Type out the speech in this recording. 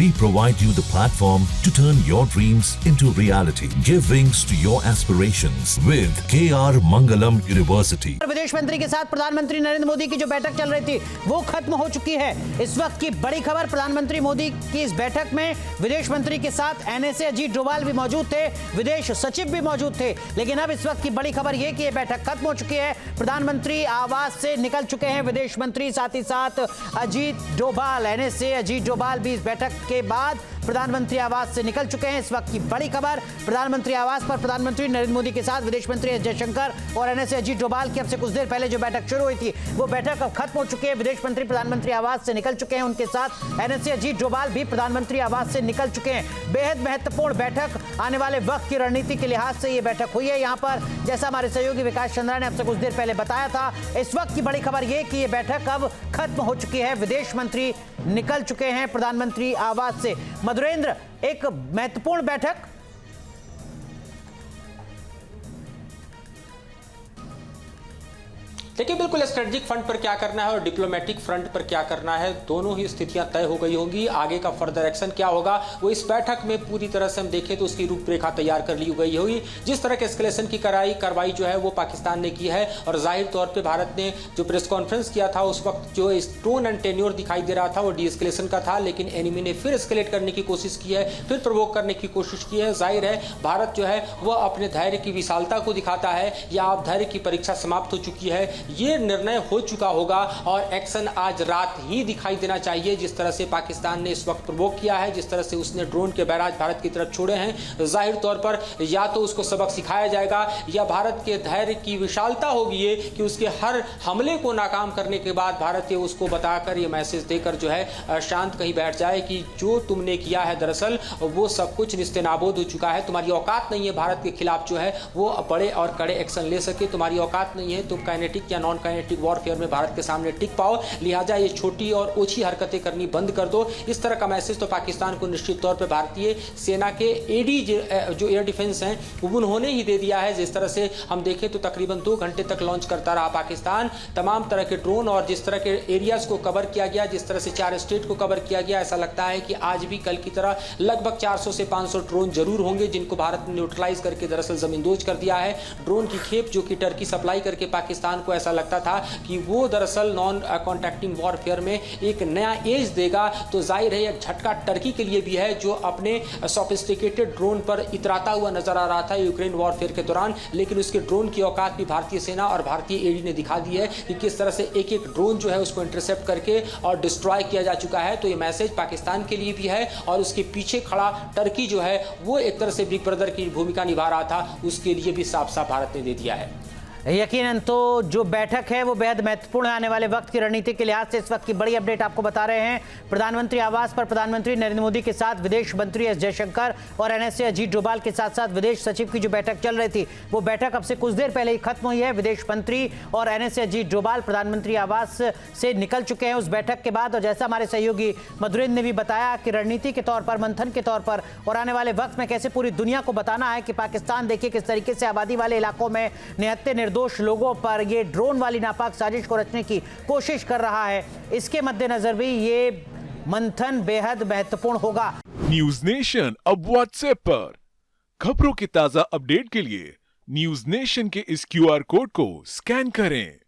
We provide you the platform to turn your dreams into reality. Give wings to your aspirations with KR Mangalam University. विदेश मंत्री के साथ प्रधानमंत्री नरेंद्र मोदी की जो बैठक चल रही थी वो खत्म हो चुकी है। इस वक्त की बड़ी खबर, प्रधानमंत्री मोदी की इस बैठक में विदेश मंत्री के साथ एनएसए अजीत डोभाल भी मौजूद थे, विदेश सचिव भी मौजूद थे। लेकिन अब इस वक्त की बड़ी खबर यह कि यह बैठक खत्म हो चुकी है। प्रधानमंत्री आवास से निकल चुके हैं विदेश मंत्री, साथ ही साथ अजीत डोभाल, एनएसए अजीत डोभाल भी इस बैठक के बाद प्रधानमंत्री आवास से निकल चुके हैं। इस वक्त की बड़ी खबर, प्रधानमंत्री आवास पर प्रधानमंत्री नरेंद्र मोदी के साथ विदेश मंत्री एस जयशंकर और एनएसए अजीत डोभाल की अब से कुछ देर पहले जो बैठक शुरू हुई थी वो बैठक अब खत्म हो चुकी है। विदेश मंत्री प्रधानमंत्री आवास से निकल चुके हैं, उनके साथ एनएसए अजीत डोभाल भी प्रधानमंत्री आवास से निकल चुके हैं। बेहद महत्वपूर्ण बैठक, आने वाले वक्त की रणनीति के लिहाज से ये बैठक हुई है। यहाँ पर जैसा हमारे सहयोगी विकास चंद्रा ने आपसे कुछ देर पहले बताया था, इस वक्त की बड़ी खबर ये कि ये बैठक अब खत्म हो चुकी है। विदेश मंत्री निकल चुके हैं प्रधानमंत्री आवास से। मधुरेंद्र, एक महत्वपूर्ण बैठक। देखिए, बिल्कुल स्ट्रेटेजिक फ्रंट पर क्या करना है और डिप्लोमेटिक फ्रंट पर क्या करना है, दोनों ही स्थितियां तय हो गई होंगी। आगे का फर्दर एक्शन क्या होगा वो इस बैठक में पूरी तरह से हम देखें तो उसकी रूपरेखा तैयार कर ली गई होगी। जिस तरह के एस्केलेशन की कार्रवाई जो है वो पाकिस्तान ने की है और जाहिर तौर पर भारत ने जो प्रेस कॉन्फ्रेंस किया था उस वक्त जो टोन एंड टेन्योर दिखाई दे रहा था वो डीएस्केलेशन का था, लेकिन एनिमी ने फिर एस्केलेट करने की कोशिश की है, फिर प्रवोक करने की कोशिश की है। जाहिर है भारत जो है वह अपने धैर्य की विशालता को दिखाता है या अब धैर्य की परीक्षा समाप्त हो चुकी है, ये निर्णय हो चुका होगा और एक्शन आज रात ही दिखाई देना चाहिए। जिस तरह से पाकिस्तान ने इस वक्त प्रवोक किया है, जिस तरह से उसने ड्रोन के बैराज भारत की तरफ छोड़े हैं, जाहिर तौर पर या तो उसको सबक सिखाया जाएगा या भारत के धैर्य की विशालता होगी ये कि उसके हर हमले को नाकाम करने के बाद भारत ये उसको बताकर, ये मैसेज देकर जो है शांत कहीं बैठ जाए कि जो तुमने किया है दरअसल वो सब कुछ निस्तेनाबूद हो चुका है, तुम्हारी औकात नहीं है भारत के खिलाफ जो है वो बड़े और कड़े एक्शन ले सके, तुम्हारी औकात नहीं है, तुम काइनेटिक या नॉन काइनेटिक वॉरफेयर में भारत के सामने टिक पाओ, लिहाजा ये छोटी और ओछी हरकतें करनी बंद कर दो। इस तरह का मैसेज तो पाकिस्तान को निश्चित तौर पे भारतीय सेना के एडी जो एयर डिफेंस हैं उन्होंने ही दे दिया है। जिस तरह से हम देखें तो तकरीबन 2 घंटे तक लॉन्च करता रहा पाकिस्तान तमाम तरह के ड्रोन, और जिस तरह के एरियाज को कवर किया गया, जिस तरह से 4 स्टेट को कवर किया गया, ऐसा लगता है कि आज भी कल की तरह लगभग 400 से 500 ड्रोन जरूर होंगे जिनको भारत ने न्यूट्रलाइज करके दरअसल जमींदोज कर दिया है। ड्रोन की खेप जो कि टर्की सप्लाई करके पाकिस्तान को ऐसा लगता था कि वो दरअसल नॉन कॉन्टैक्टिंग वॉरफेयर में एक नया एज देगा, तो जाहिर है एक झटका टर्की के लिए भी है जो अपने सोफिस्टिकेटेड ड्रोन पर इतराता हुआ नजर आ रहा था यूक्रेन वॉरफेयर के दौरान। लेकिन उसके ड्रोन की औकात भी भारतीय सेना और भारतीय एडी ने दिखा दी है कि किस तरह से एक एक ड्रोन जो है उसको इंटरसेप्ट करके और डिस्ट्रॉय किया जा चुका है। तो ये मैसेज पाकिस्तान के लिए भी है और उसके पीछे खड़ा टर्की जो है वो एक तरह से बिग ब्रदर की भूमिका निभा रहा था, उसके लिए भी साफ साफ भारत ने दे दिया है। यकीनन तो जो बैठक है वो बेहद महत्वपूर्ण है। आने वाले वक्त की रणनीति के लिहाज से इस वक्त की बड़ी अपडेट आपको बता रहे हैं। प्रधानमंत्री आवास पर प्रधानमंत्री नरेंद्र मोदी के साथ विदेश मंत्री एस जयशंकर और एनएसए अजीत डोभाल के साथ साथ विदेश सचिव की जो बैठक चल रही थी वो बैठक अब से कुछ देर पहले ही खत्म हुई है। विदेश मंत्री और एनएसए अजीत डोभाल प्रधानमंत्री आवास से निकल चुके हैं उस बैठक के बाद। और जैसा हमारे सहयोगी मधुरेंद्र ने भी बताया कि रणनीति के तौर पर, मंथन के तौर पर और आने वाले वक्त में कैसे पूरी दुनिया को बताना है कि पाकिस्तान देखिए किस तरीके से आबादी वाले इलाकों में निहत्थे निर्दोष लोगों पर ये ड्रोन वाली नापाक साजिश को रचने की कोशिश कर रहा है। इसके मद्देनजर भी ये मंथन बेहद महत्वपूर्ण होगा। न्यूज नेशन अब व्हाट्सएप पर खबरों की ताजा अपडेट के लिए न्यूज नेशन के इस QR कोड को स्कैन करें।